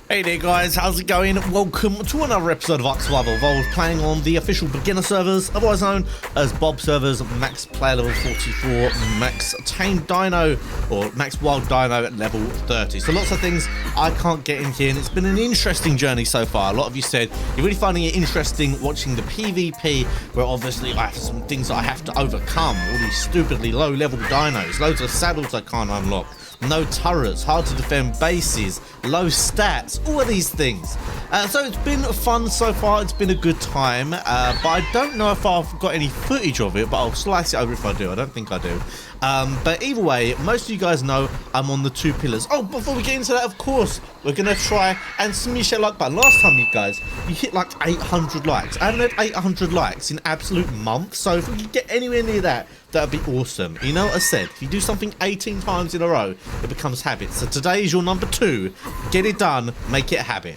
Hey there guys, how's it going? Welcome to another episode of Ark Survival Evolved, playing on the official beginner servers, otherwise known as Bob servers, max player level 44, max tamed dino, or max wild dino at level 30. So lots of things I can't get in here, and it's been an interesting journey so far. A lot of you said you're really finding it interesting watching the PvP, where obviously I have some things that I have to overcome, all these stupidly low level dinos, loads of saddles I can't unlock, no turrets, hard to defend bases, low stats, all of these things. So it's been fun so far, it's been a good time, but I don't know if I've got any footage of it, but I'll slice it over if I do. I don't think I do. But either way, most of you guys know I'm on the 2 pillars. Oh, before we get into that, of course, we're going to try and smash that like button. Last time, you guys, you hit like 800 likes. I haven't had 800 likes in absolute months, so if we could get anywhere near that, that'd be awesome. You know what I said? If you do something 18 times in a row, it becomes habit. So today is your number 2. Get it done, make it a habit.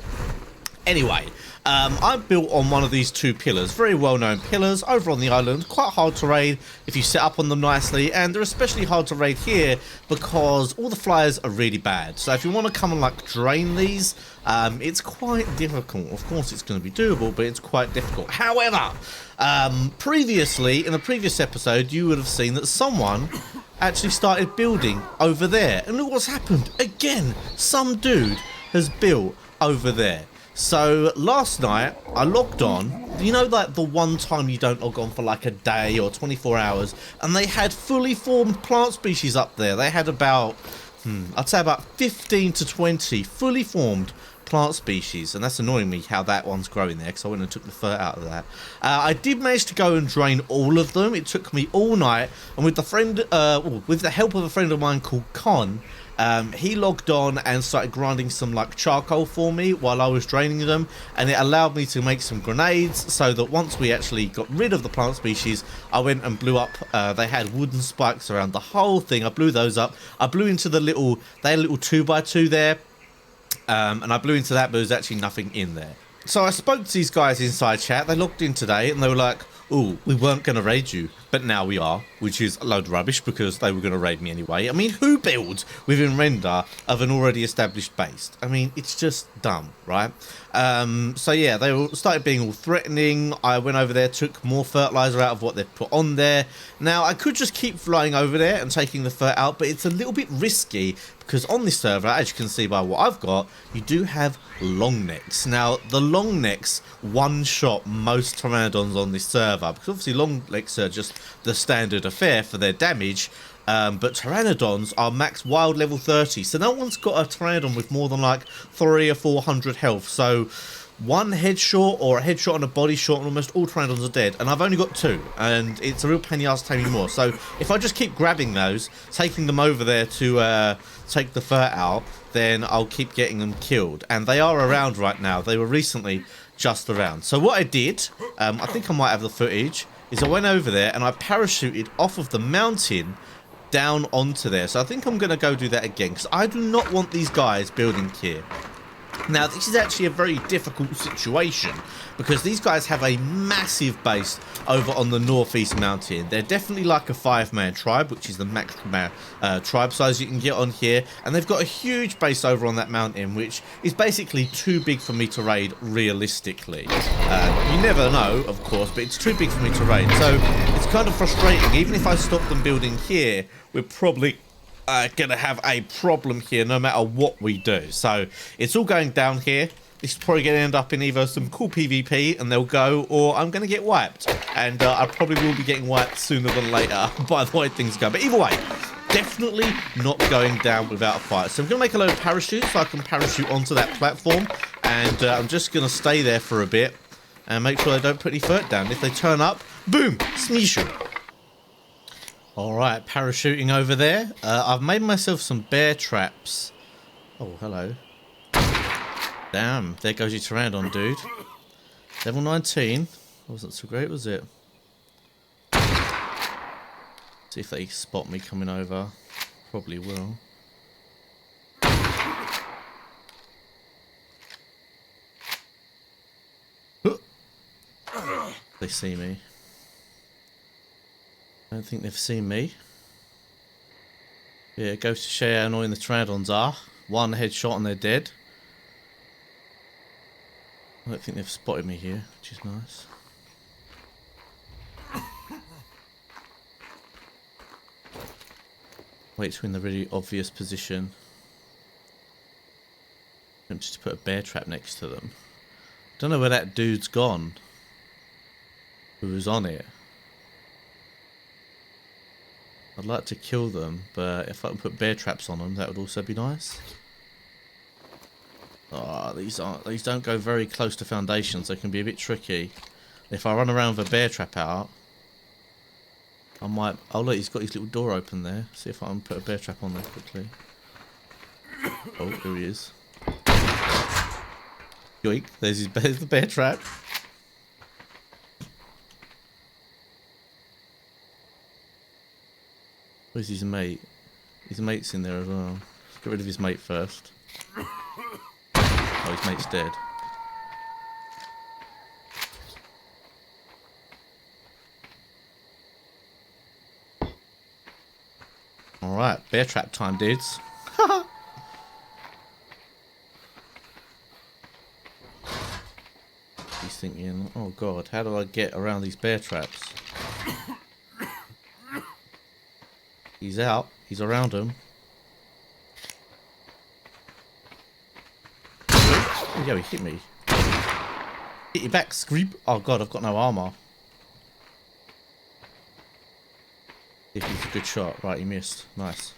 Anyway, I built on one of these 2 pillars, very well-known pillars over on the island, quite hard to raid if you set up on them nicely, and they're especially hard to raid here because all the flyers are really bad. So if you want to come and like drain these, it's quite difficult. Of course it's going to be doable, but it's quite difficult. However, previously, in the previous episode, you would have seen that someone actually started building over there, and look what's happened. Again, some dude has built over there. So last night I logged on, you know, like the one time you don't log on for like a day or 24 hours, and they had fully formed plant species up there. They had about, I'd say about 15 to 20 fully formed plant species, and that's annoying me how that one's growing there, because I went and took the fur out of that. I did manage to go and drain all of them. It took me all night, and with the help of a friend of mine called Con, he logged on and started grinding some like charcoal for me while I was draining them, and it allowed me to make some grenades, so that once we actually got rid of the plant species, I went and blew up, they had wooden spikes around the whole thing. I blew those up. I blew into the little, they had a little 2x2 there, and I blew into that, but there was actually nothing in there. So I spoke to these guys inside chat. They logged in today and they were like, "Oh, we weren't going to raid you, but now we are," which is a load of rubbish because they were going to raid me anyway. I mean, who builds within render of an already established base? I mean, it's just dumb, right? So yeah, they all started being all threatening. I went over there, took more fertilizer out of what they've put on there. Now, I could just keep flying over there and taking the fur out, but it's a little bit risky because on this server, as you can see by what I've got, you do have long necks. Now, the long necks one-shot most pteranodons on this server, because obviously long necks are just the standard affair for their damage, but pteranodons are max wild level 30, so no one's got a pteranodon with more than like 300 or 400 health. So one headshot or a headshot and a body shot and almost all pteranodons are dead, and I've only got 2, and it's a real pain in the ass taming more. So if I just keep grabbing those, taking them over there to take the fur out, then I'll keep getting them killed, and they are around right now. They were recently just around. So what I did, I think I might have the footage, is I went over there and I parachuted off of the mountain down onto there. So I think I'm going to go do that again, because I do not want these guys building here. Now, this is actually a very difficult situation because these guys have a massive base over on the northeast mountain. They're definitely like a 5-man tribe, which is the max tribe size you can get on here. And they've got a huge base over on that mountain, which is basically too big for me to raid realistically. You never know, of course, but it's too big for me to raid. So it's kind of frustrating. Even if I stop them building here, we're probably gonna have a problem here no matter what we do. So it's all going down here. This is probably gonna end up in either some cool PvP and they'll go, or I'm gonna get wiped, and I probably will be getting wiped sooner than later by the way things go. But either way, definitely not going down without a fight. So I'm gonna make a load of parachutes so I can parachute onto that platform, and I'm just gonna stay there for a bit and make sure I don't put any furt down. If they turn up, boom, smeesh them. Alright, parachuting over there. I've made myself some bear traps. Oh, hello. Damn, there goes your pteranodon, dude. Level 19. Wasn't so great, was it? See if they spot me coming over. Probably will. They see me. I don't think they've seen me. Yeah, it goes to show how annoying the pteranodons are. One headshot and they're dead. I don't think they've spotted me here, which is nice. Wait to in the really obvious position. I'm just to put a bear trap next to them. Don't know where that dude's gone. Who was on it. I'd like to kill them, but if I can put bear traps on them, that would also be nice. Ah, oh, these don't go very close to foundations, so they can be a bit tricky. If I run around with a bear trap out, I might. Oh look, he's got his little door open there. See if I can put a bear trap on there quickly. Oh, here he is. Yoink! There's the bear trap. Where's his mate? His mate's in there as well. Let's get rid of his mate first. Oh, his mate's dead. Alright, bear trap time, dudes. He's thinking, oh god, how do I get around these bear traps? He's out. He's around him. Oh, yeah, he hit me. Hit you back, Screep. Oh god, I've got no armor. If he's a good shot. Right, he missed. Nice.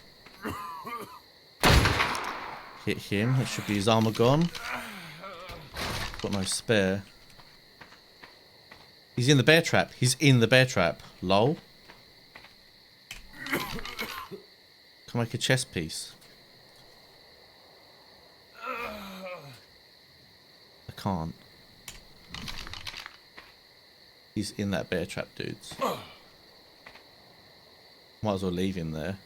Hit him. That should be his armor gone. Got no spare. He's in the bear trap. He's in the bear trap. Lol. Can I make a chest piece? I can't. He's in that bear trap, dudes. Might as well leave him there.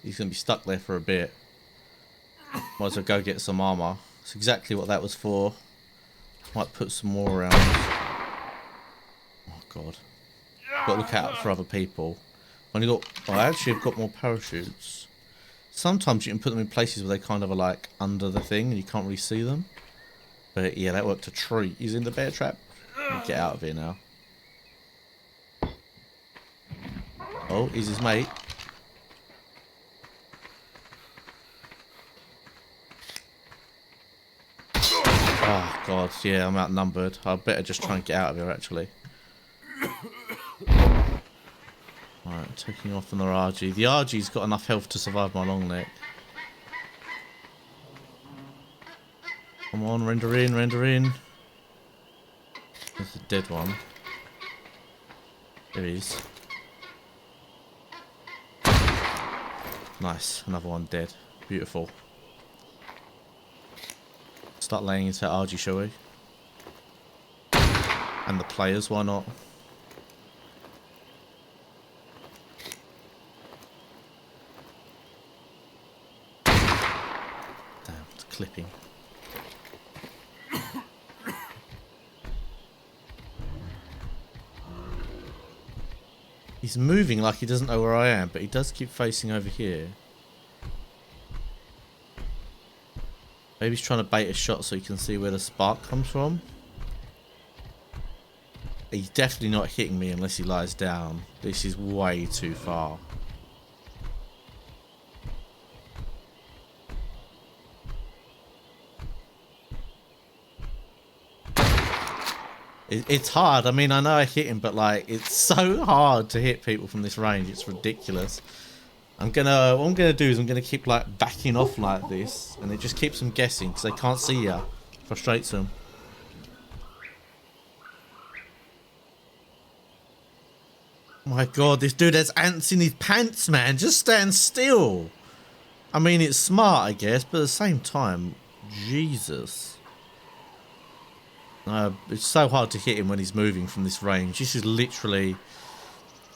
He's going to be stuck there for a bit. Might as well go get some armor. That's exactly what that was for. Might put some more around. Oh god. Got to look out for other people. Only got. Oh, actually, I've got more parachutes. Sometimes you can put them in places where they kind of are like under the thing and you can't really see them. But yeah, that worked a treat. He's in the bear trap. Get out of here now. Oh, he's his mate. Oh god, yeah, I'm outnumbered. I better just try and get out of here actually. Alright, taking off on the RG. The RG's got enough health to survive my long neck. Come on, render in, render in. There's the dead one. There he is. Nice, another one dead. Beautiful. Start laying into RG, shall we? And the players, why not? Damn, it's clipping. He's moving like he doesn't know where I am, but he does keep facing over here. Maybe he's trying to bait a shot so he can see where the spark comes from. He's definitely not hitting me unless he lies down. This is way too far. It's hard. I mean, I know I hit him, but like, it's so hard to hit people from this range. It's ridiculous. What I'm gonna do is I'm gonna keep like backing off like this, and it just keeps them guessing because they can't see you. Frustrates them. Oh my god, this dude has ants in his pants, man. Just stand still. I mean, it's smart, I guess, but at the same time, Jesus. It's so hard to hit him when he's moving from this range. This is literally...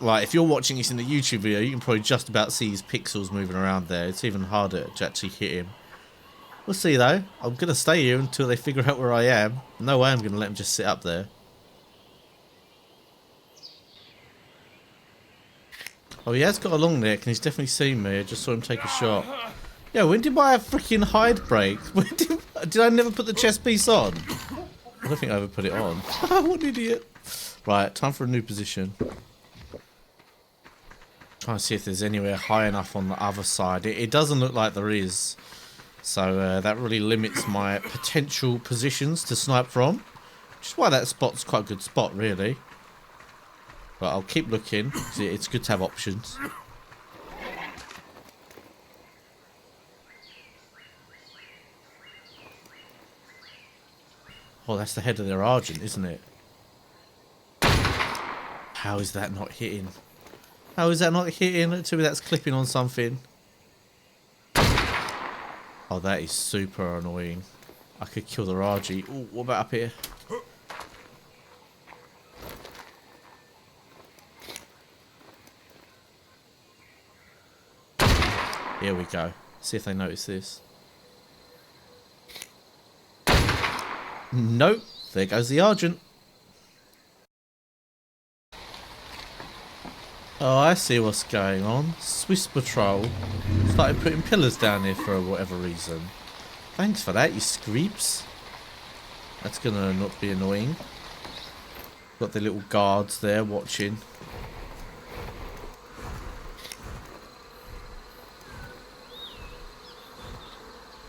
Like, if you're watching this in the YouTube video, you can probably just about see his pixels moving around there. It's even harder to actually hit him. We'll see, though. I'm going to stay here until they figure out where I am. No way I'm going to let him just sit up there. Oh, he has got a long neck, and he's definitely seen me. I just saw him take a shot. Yeah, when did my freaking hide break? Did I never put the chest piece on? don't think I ever put it on. What an idiot. Right, time for a new position. Trying to see if there's anywhere high enough on the other side. It doesn't look like there is. So that really limits my potential positions to snipe from. Which is why that spot's quite a good spot, really. But I'll keep looking. It's good to have options. Oh, that's the head of their Argent, isn't it? How is that not hitting? How is that not hitting? Tell me that's clipping on something. Oh, that is super annoying. I could kill the Raji. Oh, what about up here? Here we go. See if they notice this. Nope. There goes the Argent. Oh, I see what's going on. Swiss Patrol started putting pillars down here for whatever reason. Thanks for that, you screeps. That's gonna not be annoying. Got the little guards there watching.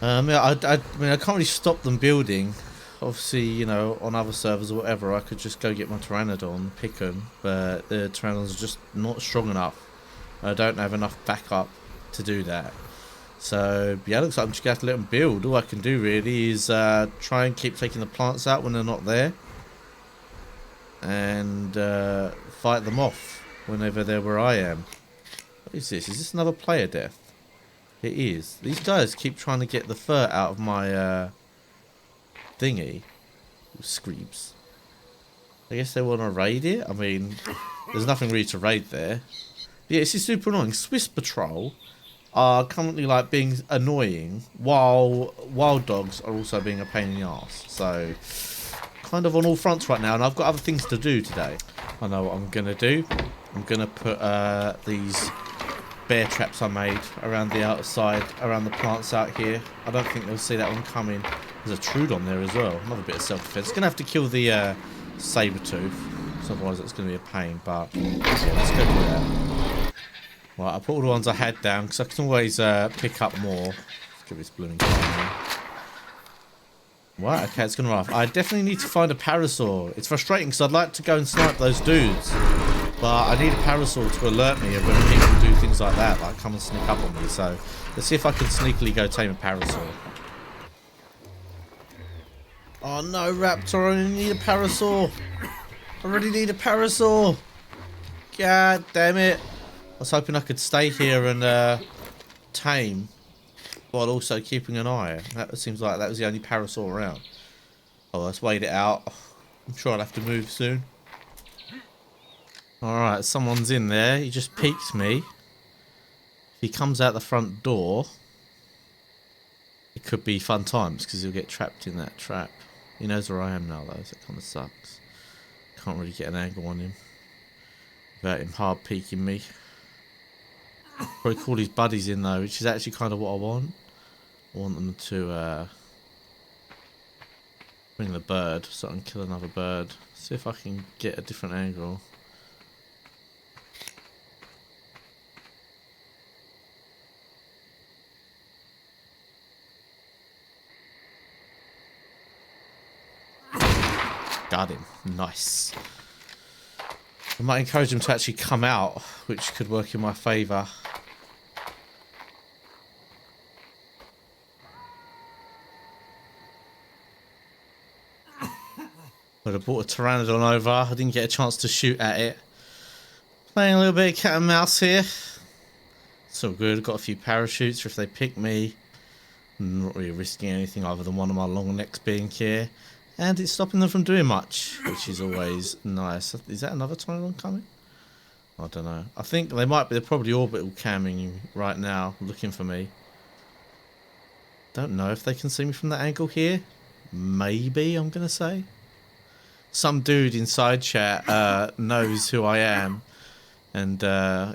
Yeah, I mean, I can't really stop them building. Obviously, you know, on other servers or whatever, I could just go get my Pteranodon, pick them, but the Pteranodons are just not strong enough. I don't have enough backup to do that. So, yeah, it looks like I'm just going to have to let them build. All I can do, really, is try and keep taking the plants out when they're not there. And fight them off whenever they're where I am. What is this? Is this another player death? It is. These guys keep trying to get the fur out of my thingy. Screeps. I guess they want to raid it. I mean, there's nothing really to raid there. But yeah, this is super annoying. Swiss Patrol are currently like being annoying, while wild dogs are also being a pain in the arse. So, kind of on all fronts right now, and I've got other things to do today. I know what I'm gonna do. I'm gonna put these bear traps I made around the outside, around the plants out here. I don't think they'll see that one coming. There's a Trudon there as well. Another bit of self-defense. Gonna have to kill the saber-tooth, so otherwise it's gonna be a pain. But yeah, let's go do that. Right, I put all the ones I had down because I can always pick up more. Let's give this blooming guy. Right, okay, it's gonna run off. I definitely need to find a parasaur. It's frustrating because I'd like to go and snipe those dudes, but I need a parasaur to alert me of when people do things like that, like come and sneak up on me. So let's see if I can sneakily go tame a parasaur. Oh no, Raptor, I need a parasaur. I really need a parasaur. God damn it. I was hoping I could stay here and tame while also keeping an eye. That seems like that was the only parasaur around. Oh, let's wait it out. I'm sure I'll have to move soon. Alright, someone's in there. He just peeked me. If he comes out the front door, it could be fun times because he'll get trapped in that trap. He knows where I am now though, so it kind of sucks. Can't really get an angle on him without him hard peeking me. Probably call his buddies in though, which is actually kind of what I want. I want them to bring the bird so I can kill another bird. See if I can get a different angle. Got him. Nice. I might encourage him to actually come out, which could work in my favour. But I brought a Pteranodon over. I didn't get a chance to shoot at it. Playing a little bit of cat and mouse here. It's all good. Got a few parachutes for if they pick me. I'm not really risking anything other than one of my long necks being here. And it's stopping them from doing much, which is always nice. Is that another Pteranodon coming? I don't know. I think they might be. They're probably orbital camming right now, looking for me. Don't know if they can see me from that angle here. Maybe, I'm going to say. Some dude inside chat knows who I am. And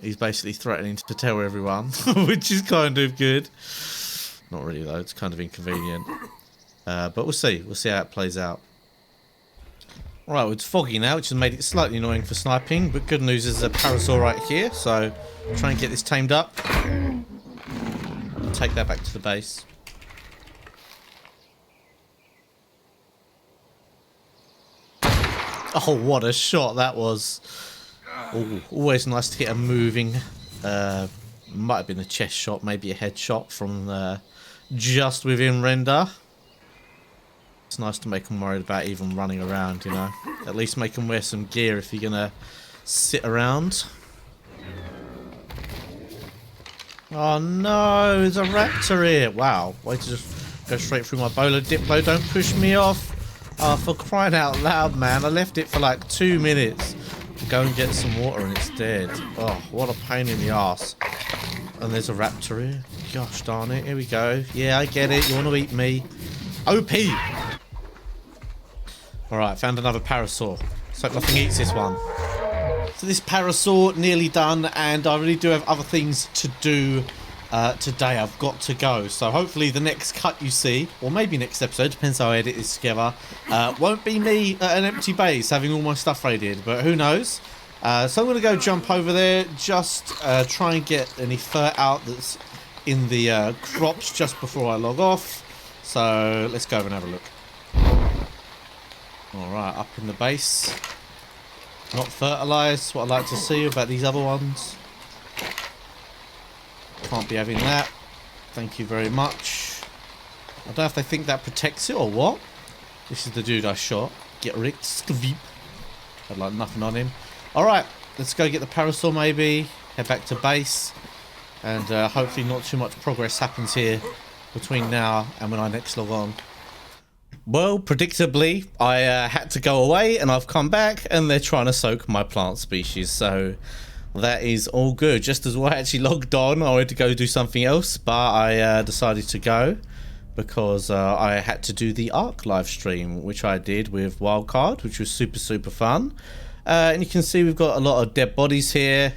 he's basically threatening to tell everyone, which is kind of good. Not really, though. It's kind of inconvenient. But we'll see. We'll see how it plays out. Right, well, it's foggy now, which has made it slightly annoying for sniping, but good news is there's a parasaur right here, so try and get this tamed up. Take that back to the base. Oh, what a shot that was. Ooh, always nice to hit a moving, might have been a chest shot, maybe a headshot from just within render. It's nice to make them worried about even running around, you know. At least make them wear some gear if you're going to sit around. Oh no, there's a raptor here. Wow, way to just go straight through my bowler diplo. Don't push me off. Oh, for crying out loud, man. I left it for like 2 minutes to go and get some water and it's dead. Oh, what a pain in the ass. And there's a raptor here. Gosh darn it. Here we go. Yeah, I get it. You want to eat me. OP. Alright, found another parasaur. So nothing eats this one. So this parasaur nearly done, and I really do have other things to do today. I've got to go. So hopefully the next cut you see, or maybe next episode, depends how I edit this together, won't be me at an empty base having all my stuff raided, but who knows. So I'm going to go jump over there, just try and get any fur out that's in the crops just before I log off. So let's go over and have a look. Alright, up in the base. Not fertilised, what I like to see about these other ones. Can't be having that. Thank you very much. I don't know if they think that protects it or what. This is the dude I shot. Get rigged. Skveep. Had like nothing on him. Alright, let's go get the parasaur maybe. Head back to base. And hopefully not too much progress happens here between now and when I next log on. Well, predictably, I had to go away and I've come back and they're trying to soak my plant species. So that is all good. Just as I actually logged on, I wanted to go do something else, but I decided to go because I had to do the ARK live stream, which I did with Wildcard, which was super fun. And you can see we've got a lot of dead bodies here.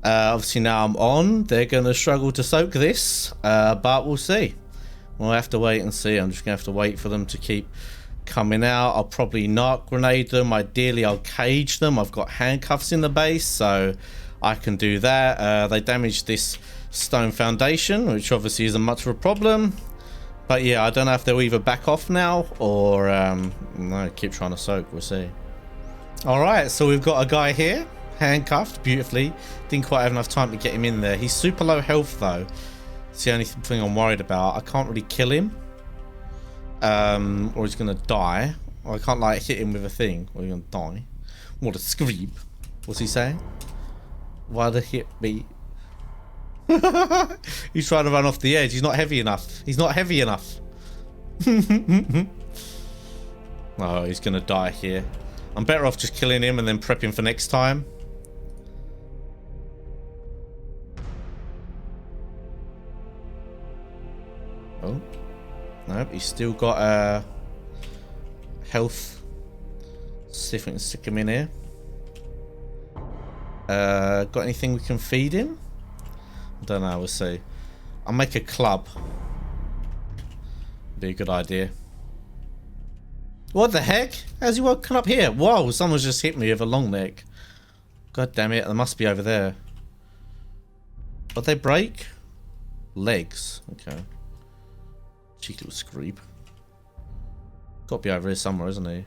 Obviously now I'm on, they're going to struggle to soak this, but we'll see. We'll have to wait and see. I'm just going to have to wait for them to keep coming out. I'll probably not grenade them. Ideally, I'll cage them. I've got handcuffs in the base, so I can do that. They damaged this stone foundation, which obviously isn't much of a problem. But yeah, I don't know if they'll either back off now or no, keep trying to soak. We'll see. All right, so we've got a guy here, handcuffed beautifully. Didn't quite have enough time to get him in there. He's super low health, though. It's the only thing I'm worried about. I can't really kill him. Or he's going to die. Or I can't, like, hit him with a thing. Or he's going to die. What a scream. What's he saying? Why the hit me? He's trying to run off the edge. He's not heavy enough. He's not heavy enough. Oh, he's going to die here. I'm better off just killing him and then prepping for next time. Oh, nope, he's still got health. See if we can stick him in here. Got anything we can feed him? I don't know, we'll see. I'll make a club. Be a good idea. What the heck? How's he woken up here? Whoa, someone's just hit me with a long neck. God damn it, they must be over there. But they break? Legs, okay. Cheeky little screep. Got to be over here somewhere, isn't he?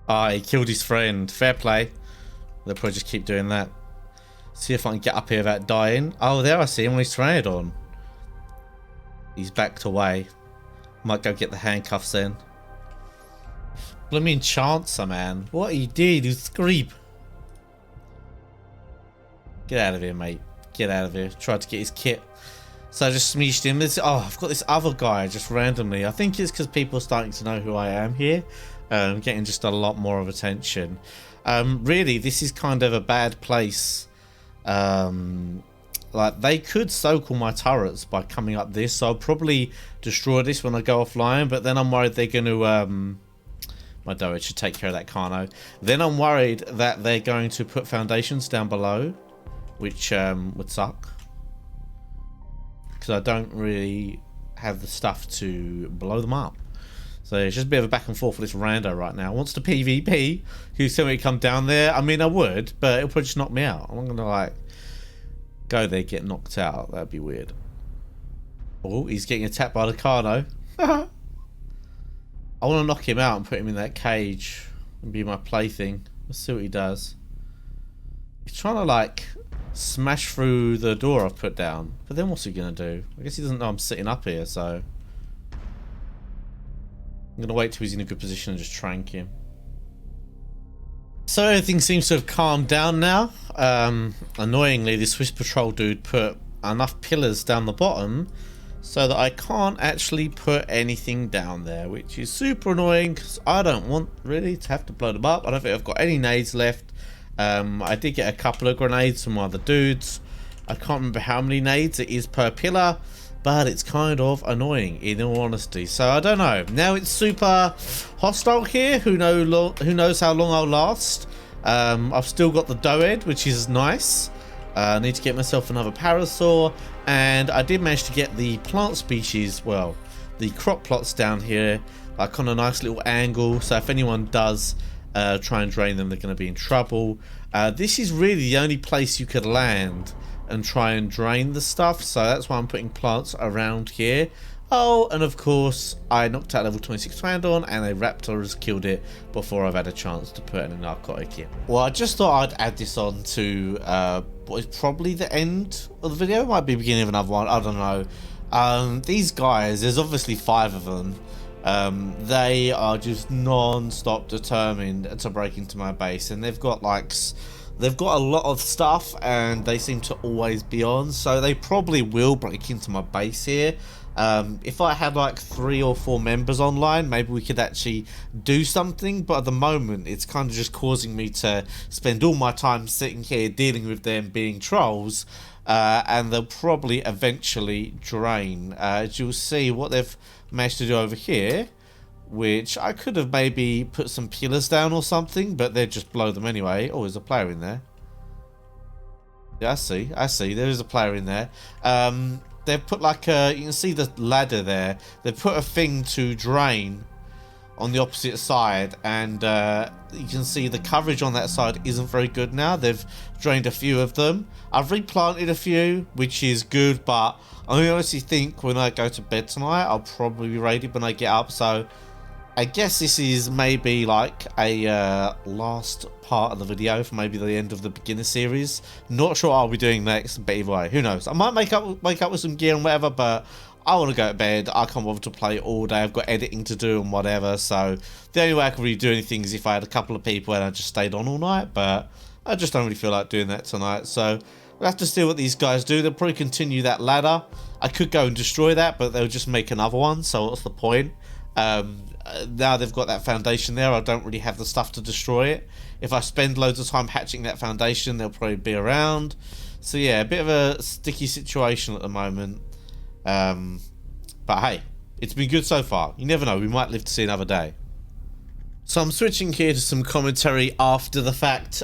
Ah, he killed his friend. Fair play. They'll probably just keep doing that. See if I can get up here without dying. Oh, there I see him when he's trying it on. He's backed away. Might go get the handcuffs then. Blooming Chancer, man. What he did, he screep. Get out of here, mate. Get out of here. Tried to get his kit. So I just smeeshed him. Oh, I've got this other guy just randomly. I think it's because people are starting to know who I am here. I'm getting just a lot more of attention. Really, this is kind of a bad place. Like, they could soak all my turrets by coming up this. So I'll probably destroy this when I go offline. But then I'm worried they're going to... my Doge should take care of that Carno. Then I'm worried that they're going to put foundations down below. Which would suck. Because I don't really have the stuff to blow them up. So it's just a bit of a back and forth with this rando right now. Wants to PvP. Who's telling me to come down there? I mean, I would, but it'll probably just knock me out. I'm not gonna like go there, get knocked out. That'd be weird. Oh, he's getting attacked by the Carno. I want to knock him out and put him in that cage and be my plaything. Let's see what he does. He's trying to like smash through the door I've put down. But then what's he gonna do? I guess he doesn't know I'm sitting up here, so I'm gonna wait till he's in a good position and just trank him. So everything seems to have calmed down now. Annoyingly, this Swiss Patrol dude put enough pillars down the bottom so that I can't actually put anything down there, which is super annoying because I don't want really to have to blow them up. I don't think I've got any nades left. I did get a couple of grenades from other dudes. I can't remember how many nades it is per pillar, but it's kind of annoying in all honesty. So I don't know. Now it's super hostile here. Who knows how long I'll last. I've still got the Doed, which is nice. I need to get myself another parasaur, and I did manage to get the plant species, well, the crop plots down here, like on a nice little angle. So if anyone does try and drain them, they're going to be in trouble. This is really the only place you could land and try and drain the stuff, so that's why I'm putting plants around here. Oh, and of course I knocked out level 26 Twandon and a raptor has killed it before I've had a chance to put in a narcotic in. Well, I just thought I'd add this on to what is probably the end of the video. It might be the beginning of another one, I don't know. These guys, there's obviously 5 of them. They are just non-stop determined to break into my base, and they've got like they've got a lot of stuff and they seem to always be on, so they probably will break into my base here. If I had like 3 or 4 members online, maybe we could actually do something, but at the moment it's kind of just causing me to spend all my time sitting here dealing with them being trolls, and they'll probably eventually drain. As you'll see, what they've managed to do over here, which I could have maybe put some pillars down or something, but they'd just blow them anyway. Oh, there's a player in there. Yeah, I see, there is a player in there. They've put like a, you can see the ladder there, they've put a thing to drain on the opposite side, and you can see the coverage on that side isn't very good now. They've drained a few of them. I've replanted a few, which is good, but I honestly think when I go to bed tonight, I'll probably be raided when I get up, so I guess this is maybe like a last part of the video for maybe the end of the beginner series. Not sure what I'll be doing next, but either way, who knows. I might wake up with some gear and whatever, but I want to go to bed. I can't bother to play all day. I've got editing to do and whatever, so the only way I could really do anything is if I had a couple of people and I just stayed on all night, but I just don't really feel like doing that tonight, so we'll have to see what these guys do. They'll probably continue that ladder. I could go and destroy that, but they'll just make another one, so what's the point? Now they've got that foundation there, I don't really have the stuff to destroy it. If I spend loads of time hatching that foundation, they'll probably be around. So yeah, a bit of a sticky situation at the moment. But hey, it's been good so far. You never know, we might live to see another day. So I'm switching here to some commentary after the fact.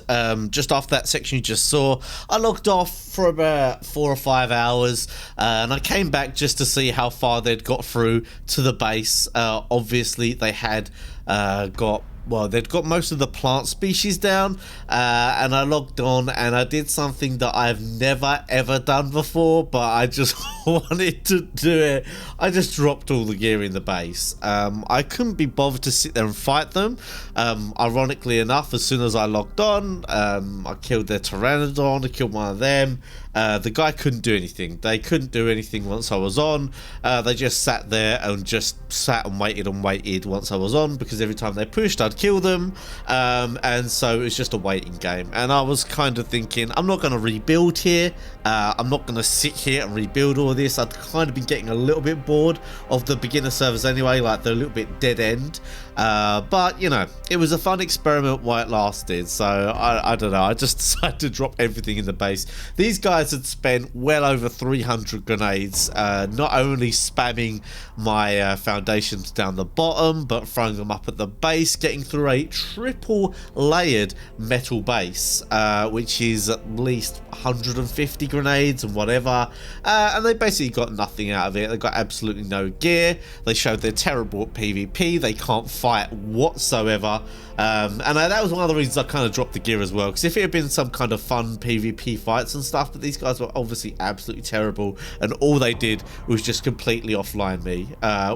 Just after that section you just saw, I logged off for about 4 or 5 hours, and I came back just to see how far they'd got through to the base. Obviously they had they'd got most of the plant species down, and I logged on and I did something that I've never ever done before, but I just wanted to do it. I just dropped all the gear in the base. I couldn't be bothered to sit there and fight them. Ironically enough, as soon as I logged on, I killed their Pteranodon, I killed one of them. The guy couldn't do anything. They couldn't do anything once I was on. They just sat there and just sat and waited once I was on, because every time they pushed I'd kill them, and so it was just a waiting game. And I was kind of thinking, I'm not going to rebuild here. I'm not going to sit here and rebuild all this. I'd kind of been getting a little bit bored of the beginner servers anyway, like they're a little bit dead end. But you know, it was a fun experiment while it lasted, so I don't know, I just decided to drop everything in the base. These guys had spent well over 300 grenades, not only spamming my foundations down the bottom, but throwing them up at the base, getting through a triple layered metal base, which is at least 150 grenades and whatever, and they basically got nothing out of it. They got absolutely no gear. They showed they're terrible at PvP. They can't fight whatsoever, and that was one of the reasons I kind of dropped the gear as well, because if it had been some kind of fun PvP fights and stuff, but these guys were obviously absolutely terrible, and all they did was just completely offline me,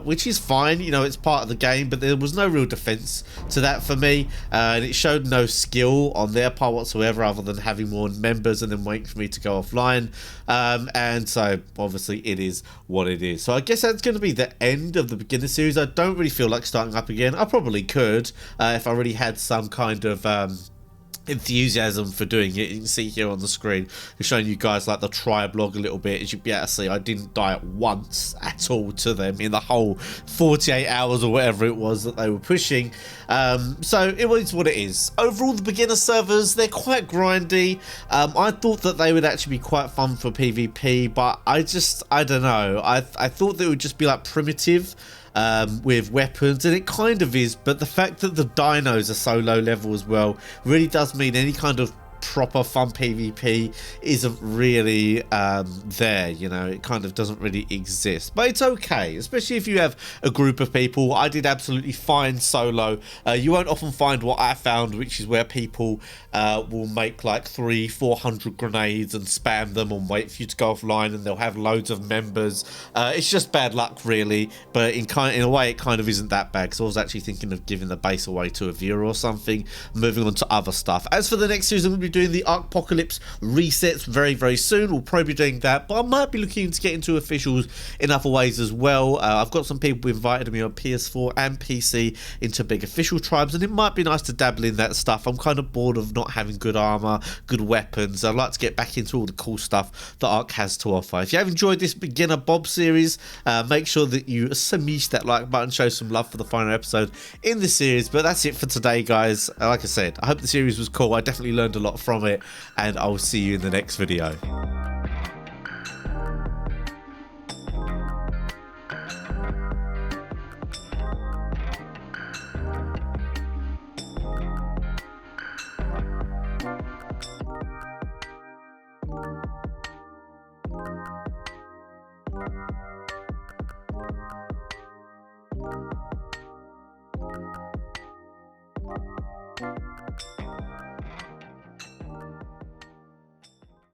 which is fine, you know, it's part of the game, but there was no real defense to that for me, and it showed no skill on their part whatsoever, other than having more members and then waiting for me to go offline, and so obviously it is what it is. So I guess that's going to be the end of the beginner series. I don't really feel like starting up again. I probably could if I really had some kind of enthusiasm for doing it. You can see here on the screen, I'm showing you guys like the tribe log a little bit. As you'll be able to see, I didn't die at once at all to them in the whole 48 hours or whatever it was that they were pushing. So it was what it is. Overall, the beginner servers, they're quite grindy. I thought that they would actually be quite fun for PvP, but I don't know. I thought they would just be like primitive with weapons, and it kind of is, but the fact that the dinos are so low level as well really does mean any kind of proper fun PvP isn't really there, you know, it kind of doesn't really exist, but it's okay, especially if you have a group of people. I did absolutely fine solo. You won't often find what I found, which is where people will make like 300-400 grenades and spam them and wait for you to go offline, and they'll have loads of members. It's just bad luck really, but in a way it kind of isn't that bad, because I was actually thinking of giving the base away to a viewer or something, moving on to other stuff. As for the next season, we'll be doing the Archpocalypse resets very soon. We'll probably be doing that, but I might be looking to get into officials in other ways as well. I've got some people invited me on PS4 and PC into big official tribes, and it might be nice to dabble in that stuff. I'm kind of bored of not having good armor, good weapons. I'd like to get back into all the cool stuff that Ark has to offer. If you have enjoyed this beginner Bob series, make sure that you smash that like button, show some love for the final episode in the series. But that's it for today, guys. Like I said, I hope the series was cool. I definitely learned a lot from it, and I'll see you in the next video.